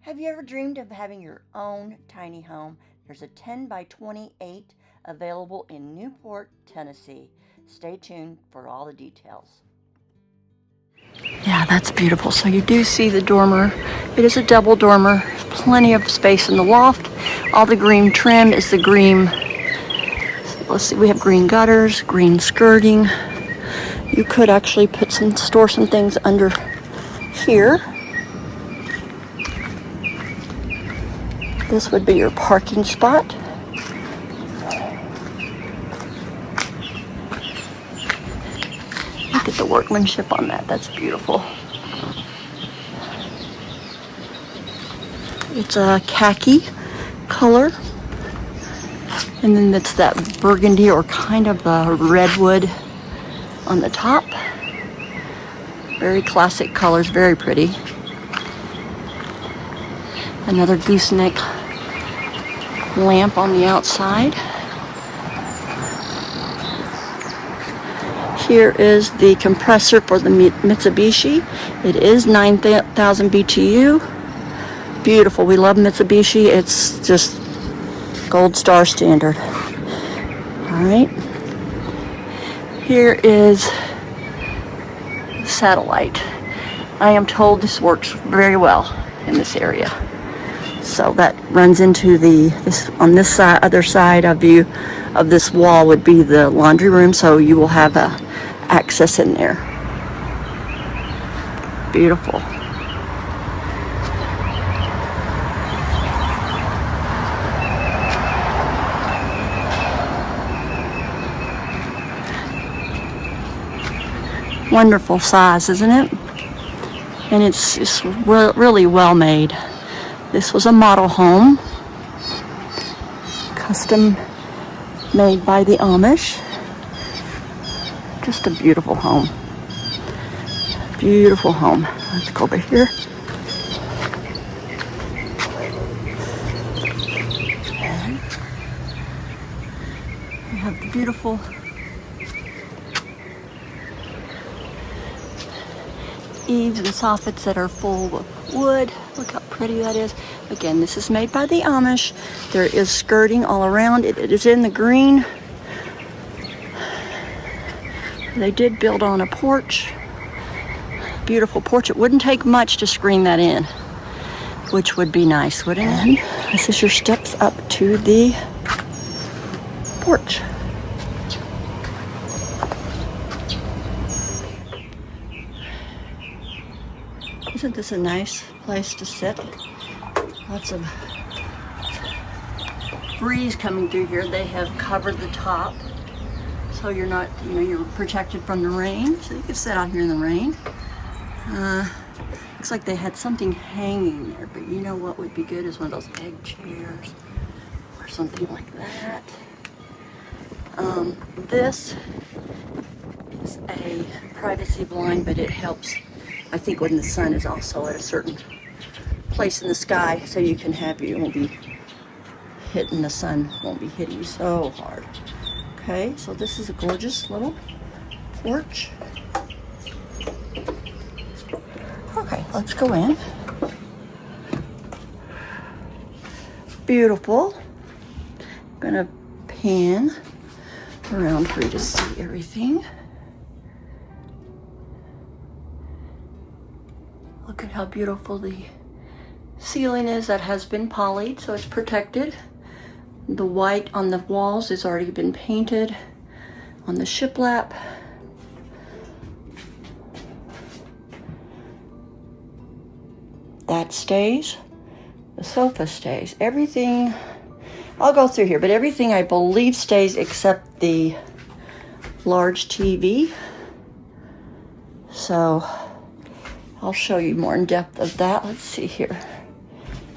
Have you ever dreamed of having your own tiny home? There's a 10 by 28 available in Newport, Tennessee. Stay tuned for all the details. Yeah, that's beautiful. So you do see the dormer. It is a double dormer. Plenty of space in the loft. All the green trim is the green. Let's see, we have green gutters, green skirting. You could actually store some things under here. This would be your parking spot. Look at the workmanship on that. That's beautiful. It's a khaki color. And then it's that burgundy or kind of a redwood on the top. Very classic colors, very pretty. Another gooseneck lamp on the outside. Here is the compressor for the Mitsubishi. It is 9,000 BTU. Beautiful. We love Mitsubishi. It's just gold star standard. All right. Here is satellite. I am told this works very well in this area. So that runs into on this side, other side of this wall would be the laundry room. So you will have access in there. Beautiful. Wonderful size, isn't it? And it's really well made. This was a model home, custom made by the Amish. Just a beautiful home. Beautiful home. Let's go over here. And we have the beautiful eaves and soffits that are full of wood. Look how pretty that is. Again, this is made by the Amish. There is skirting all around it. It is in the green. They did build on a porch. Beautiful porch. It wouldn't take much to screen that in, which would be nice, wouldn't it? And this is your steps up to the porch. Isn't this a nice place to sit? Lots of breeze coming through here. They have covered the top, so you're not, you're protected from the rain. So you can sit out here in the rain. Looks like they had something hanging there, but you know what would be good is one of those egg chairs or something like that. This is a privacy blind, but it helps, I think, when the sun is also at a certain place in the sky, so you won't be hitting the sun, won't be hitting you so hard. Okay, so this is a gorgeous little porch. Okay, let's go in. Beautiful. I'm gonna pan around for you to see everything. Look at how beautiful the ceiling is. That has been polyed, so it's protected. The white on the walls has already been painted on the shiplap. That stays. The sofa stays. Everything, I'll go through here, but everything I believe stays except the large TV. So I'll show you more in depth of that. Let's see here.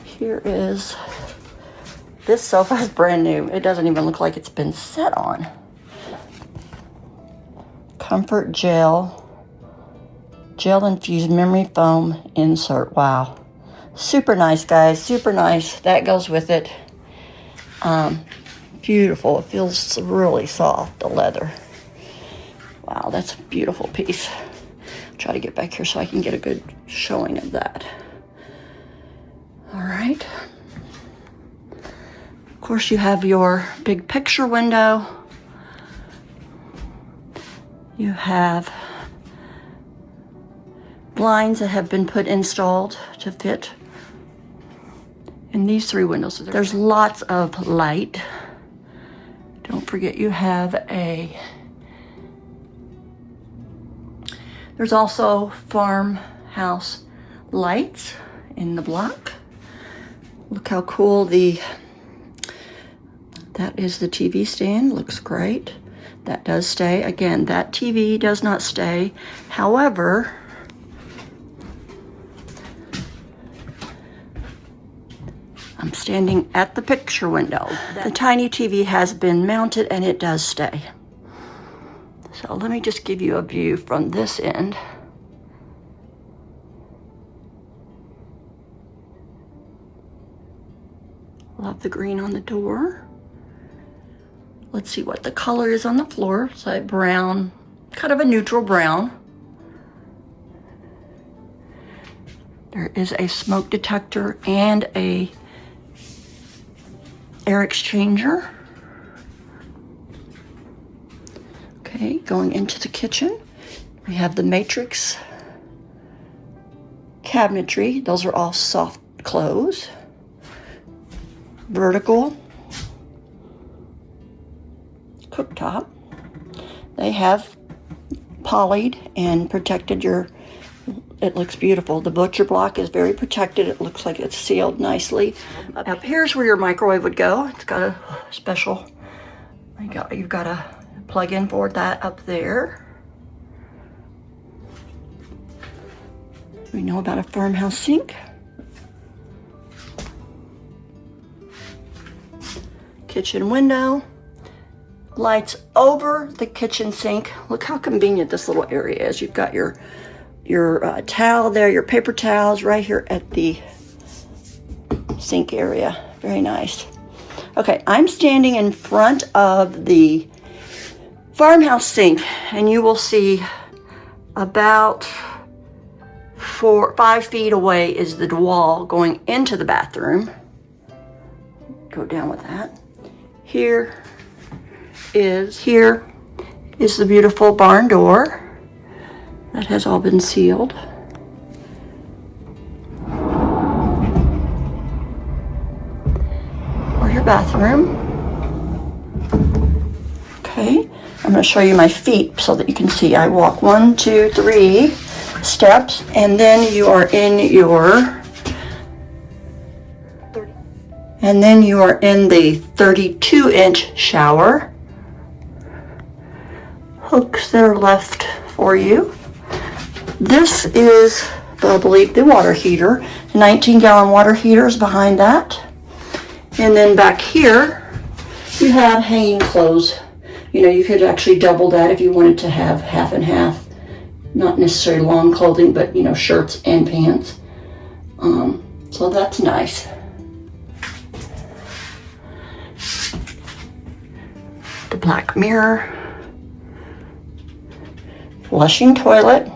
Here is, this sofa is brand new. It doesn't even look like it's been set on. Comfort gel infused memory foam insert. Wow. Super nice, guys, super nice. That goes with it. Beautiful. It feels really soft, the leather. Wow, that's a beautiful piece. Try to get back here so I can get a good showing of that. All right. Of course, you have your big picture window. You have blinds that have been installed to fit in these 3 windows. There's lots of light. Don't forget you have there's also farmhouse lights in the block. Look how cool that is the TV stand. Looks great. That does stay. Again, that TV does not stay. However, I'm standing at the picture window. The tiny TV has been mounted and it does stay. So let me just give you a view from this end. Love the green on the door. Let's see what the color is on the floor. It's like brown, kind of a neutral brown. There is a smoke detector and a air exchanger. Okay, going into the kitchen, we have the matrix cabinetry. Those are all soft close. Vertical cooktop. They have polyed and protected it looks beautiful. The butcher block is very protected. It looks like it's sealed nicely. Up here's where your microwave would go. It's got a special, you've got a plug in for that up there. We know about a farmhouse sink. Kitchen window. Lights over the kitchen sink. Look how convenient this little area is. You've got your towel there, your paper towels right here at the sink area. Very nice. Okay, I'm standing in front of the farmhouse sink, and you will see about 5 feet away is the wall going into the bathroom. Go down with that. Here is the beautiful barn door that has all been sealed. Or your bathroom. Okay, I'm going to show you my feet so that you can see. I walk 1, 2, 3 steps, and then you are in the 32-inch shower. Hooks that are left for you. This is, I believe, the water heater. The 19-gallon water heater is behind that. And then back here, you have hanging clothes. You know, you could actually double that if you wanted to have half and half. Not necessarily long clothing, but, you know, shirts and pants. So that's nice. The black mirror. Flushing toilet.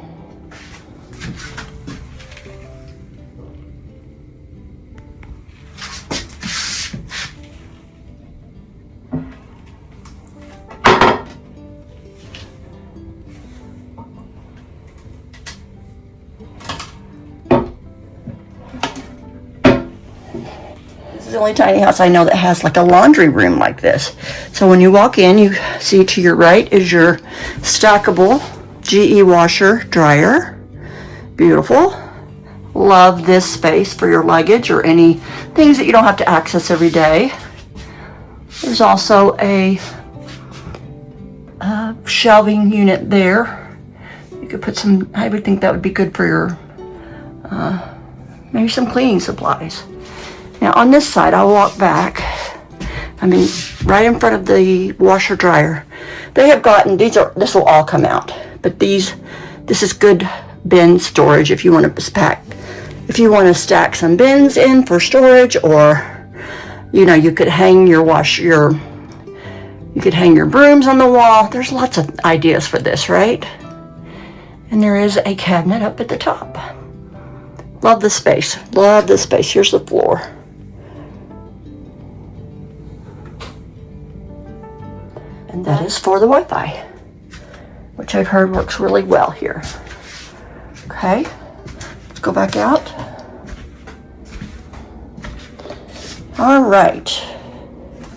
This is the only tiny house I know that has like a laundry room like this. So when you walk in, you see to your right is your stackable GE washer dryer. Beautiful. Love this space for your luggage or any things that you don't have to access every day. There's also a shelving unit there. You could put some, I would think that would be good for your maybe some cleaning supplies. Now on this side, I'll walk back. I mean, right in front of the washer dryer. They have gotten, this will all come out, but this is good bin storage if you want to stack some bins in for storage, or, you know, you could hang your brooms on the wall. There's lots of ideas for this, right? And there is a cabinet up at the top. Love the space. Love the space. Here's the floor. And that is for the Wi-Fi, which I've heard works really well here. Okay, let's go back out. All right,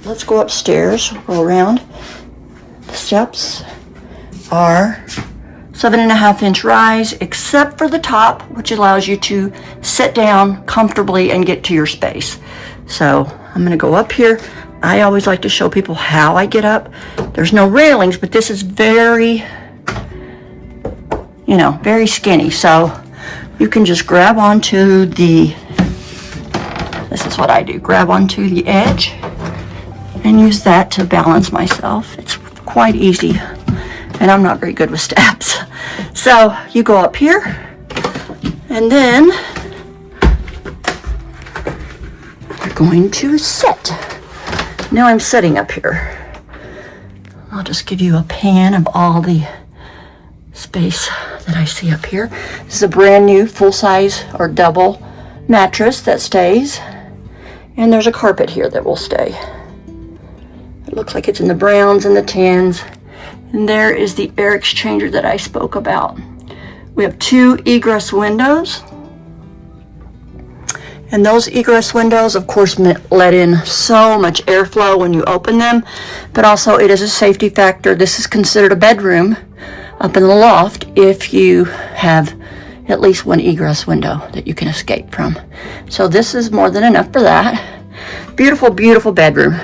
let's go upstairs, go around. The steps are 7.5-inch rise, except for the top, which allows you to sit down comfortably and get to your space. So I'm gonna go up here. I always like to show people how I get up. There's no railings, but this is very, you know, very skinny. So you can just grab onto the, this is what I do, grab onto the edge and use that to balance myself. It's quite easy, and I'm not very good with steps. So you go up here, and then you're going to sit. Now I'm sitting up here. I'll just give you a pan of all the space that I see up here. This is a brand new full-size or double mattress that stays, and there's a carpet here that will stay. It looks like it's in the browns and the tans. And there is the air exchanger that I spoke about. We have 2 egress windows. And those egress windows, of course, let in so much airflow when you open them, but also it is a safety factor. This is considered a bedroom up in the loft if you have at least 1 egress window that you can escape from. So this is more than enough for that. Beautiful, beautiful bedroom.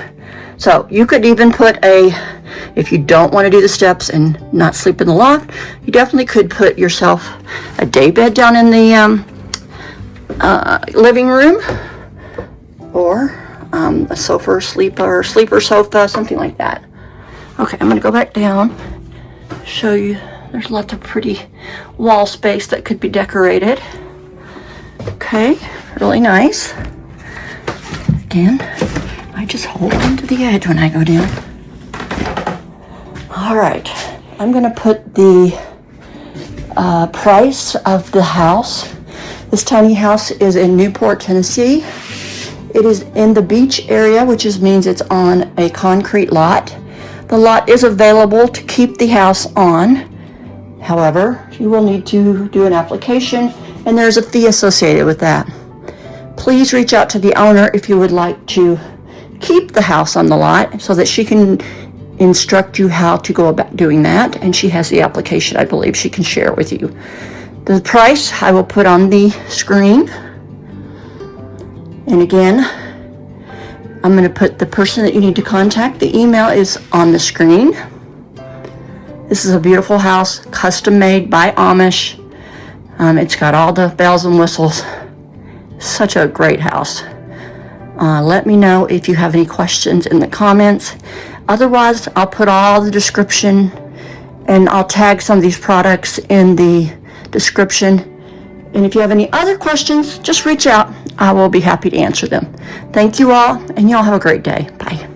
So you could even put if you don't want to do the steps and not sleep in the loft, you definitely could put yourself a day bed down in the living room, or a sofa, sleeper sofa, something like that. Okay, I'm going to go back down, show you. There's lots of pretty wall space that could be decorated. Okay, really nice. Again, I just hold onto the edge when I go down. All right, I'm gonna put the price of the house. This tiny house is in Newport, Tennessee. It is in the beach area, which means it's on a concrete lot. The lot is available to keep the house on. However, you will need to do an application, and there's a fee associated with that. Please reach out to the owner if you would like to keep the house on the lot, so that she can instruct you how to go about doing that, and she has the application, I believe she can share with you. The price I will put on the screen, and again, I'm going to put the person that you need to contact. The email is on the screen. This is a beautiful house, custom made by Amish. It's got all the bells and whistles. Such a great house. Let me know if you have any questions in the comments. Otherwise, I'll put all the description, and I'll tag some of these products in the description. And if you have any other questions, just reach out. I will be happy to answer them. Thank you all, and y'all have a great day. Bye.